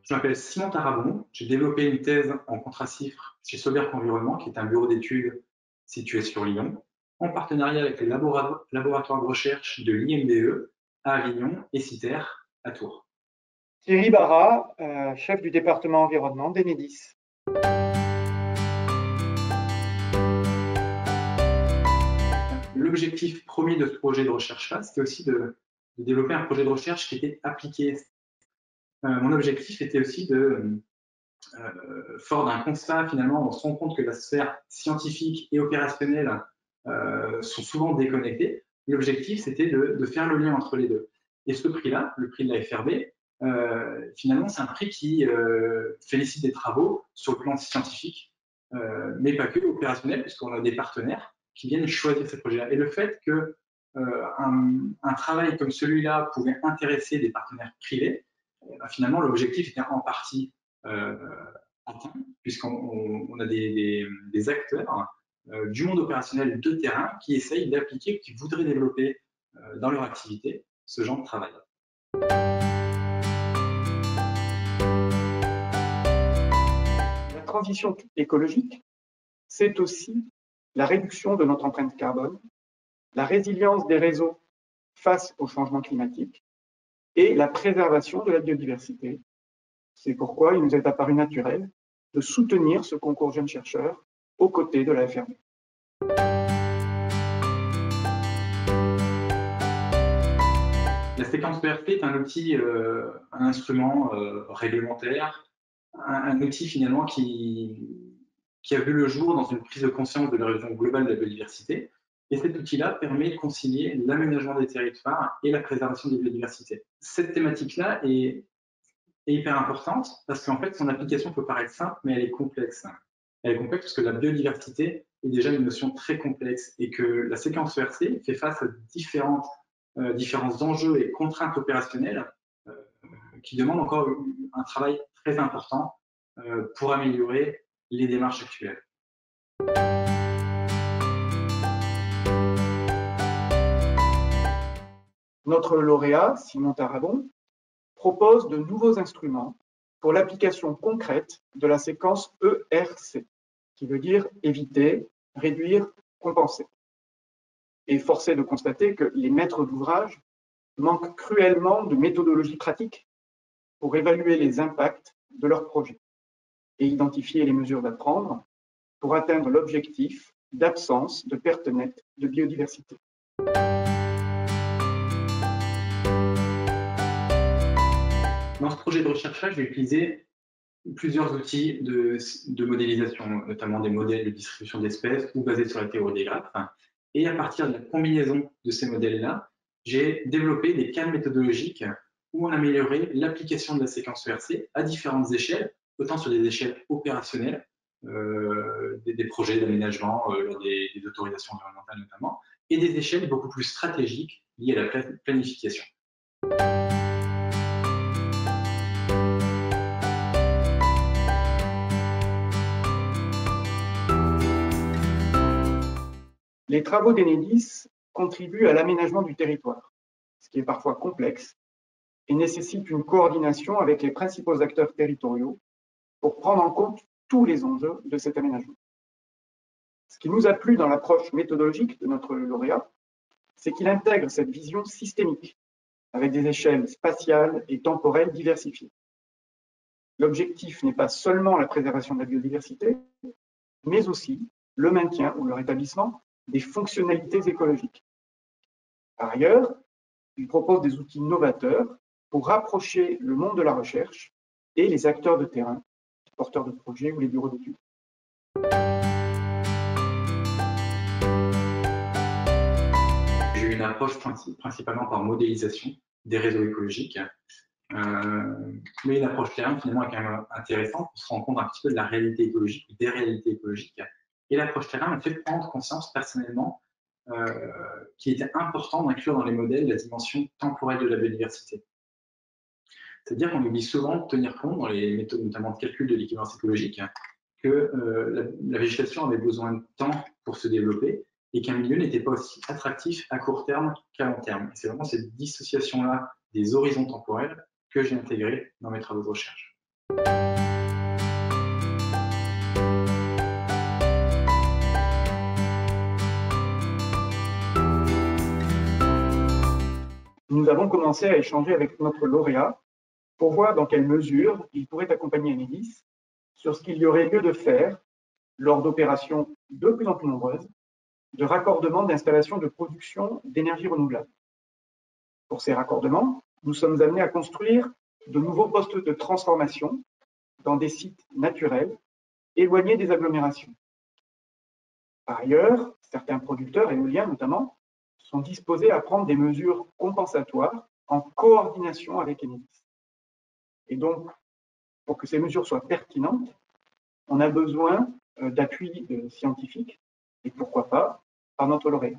Je m'appelle Simon Tarabon, j'ai développé une thèse en contracifre chez Soberc Environnement, qui est un bureau d'études situé sur Lyon, en partenariat avec les laboratoires de recherche de l'INBE à Avignon et CITER à Tours. Thierry Barra, chef du département environnement d'Enedis. L'objectif premier de ce projet de recherche-là, c'était aussi de développer un projet de recherche qui était appliqué. Mon objectif était aussi fort d'un constat, finalement, on se rend compte que la sphère scientifique et opérationnelle sont souvent déconnectées. L'objectif, c'était de faire le lien entre les deux. Et ce prix-là, le prix de la FRB, finalement, c'est un prix qui félicite des travaux sur le plan scientifique, mais pas que opérationnel, puisqu'on a des partenaires qui viennent choisir ces projets-là. Et le fait que un travail comme celui-là pouvait intéresser des partenaires privés, finalement, l'objectif était en partie atteint, puisqu'on a des acteurs du monde opérationnel de terrain qui essayent d'appliquer, qui voudraient développer dans leur activité ce genre de travail. La transition écologique, c'est aussi la réduction de notre empreinte carbone, la résilience des réseaux face au changement climatique et la préservation de la biodiversité. C'est pourquoi il nous est apparu naturel de soutenir ce concours jeunes chercheurs aux côtés de la FRB. La séquence ERP est un outil, un instrument réglementaire, un outil finalement qui a vu le jour dans une prise de conscience de l'érosion globale de la biodiversité. Et cet outil-là permet de concilier l'aménagement des territoires et la préservation de la biodiversité. Cette thématique-là est hyper importante parce qu'en fait, son application peut paraître simple, mais elle est complexe. Elle est complexe parce que la biodiversité est déjà une notion très complexe et que la séquence ERC fait face à différents enjeux et contraintes opérationnelles qui demandent encore un travail très important pour améliorer les démarches actuelles. Notre lauréat, Simon Tarabon, propose de nouveaux instruments pour l'application concrète de la séquence ERC, qui veut dire éviter, réduire, compenser. Et force est de constater que les maîtres d'ouvrage manquent cruellement de méthodologie pratique pour évaluer les impacts de leurs projets et identifier les mesures à prendre pour atteindre l'objectif d'absence de perte nette de biodiversité. Dans ce projet de recherche-là, je vais utiliser plusieurs outils de modélisation, notamment des modèles de distribution d'espèces ou basés sur la théorie des graphes. Et à partir de la combinaison de ces modèles-là, j'ai développé des cas méthodologiques où on améliorait l'application de la séquence ERC à différentes échelles, autant sur des échelles opérationnelles, des projets d'aménagement lors des autorisations environnementales notamment, et des échelles beaucoup plus stratégiques liées à la planification. Les travaux d'Enedis contribuent à l'aménagement du territoire, ce qui est parfois complexe et nécessite une coordination avec les principaux acteurs territoriaux pour prendre en compte tous les enjeux de cet aménagement. Ce qui nous a plu dans l'approche méthodologique de notre lauréat, c'est qu'il intègre cette vision systémique avec des échelles spatiales et temporelles diversifiées. L'objectif n'est pas seulement la préservation de la biodiversité, mais aussi le maintien ou le rétablissement des fonctionnalités écologiques. Par ailleurs, il propose des outils novateurs pour rapprocher le monde de la recherche et les acteurs de terrain, les porteurs de projets ou les bureaux d'études. J'ai eu une approche principalement par modélisation des réseaux écologiques, mais une approche terrain finalement est quand même intéressante pour se rendre compte un petit peu de la réalité écologique, des réalités écologiques. Et l'approche terrain m'a fait prendre conscience personnellement qu'il était important d'inclure dans les modèles la dimension temporelle de la biodiversité. C'est-à-dire qu'on oublie souvent de tenir compte, dans les méthodes notamment de calcul de l'équivalence écologique, que la végétation avait besoin de temps pour se développer et qu'un milieu n'était pas aussi attractif à court terme qu'à long terme. C'est vraiment cette dissociation-là des horizons temporels que j'ai intégrée dans mes travaux de recherche. Nous avons commencé à échanger avec notre lauréat pour voir dans quelle mesure il pourrait accompagner Enedis sur ce qu'il y aurait lieu de faire lors d'opérations de plus en plus nombreuses de raccordement d'installations de production d'énergie renouvelable. Pour ces raccordements, nous sommes amenés à construire de nouveaux postes de transformation dans des sites naturels éloignés des agglomérations. Par ailleurs, certains producteurs éoliens notamment sont disposés à prendre des mesures compensatoires en coordination avec Enedis. Et donc, pour que ces mesures soient pertinentes, on a besoin d'appui scientifique et pourquoi pas par notre lauréat.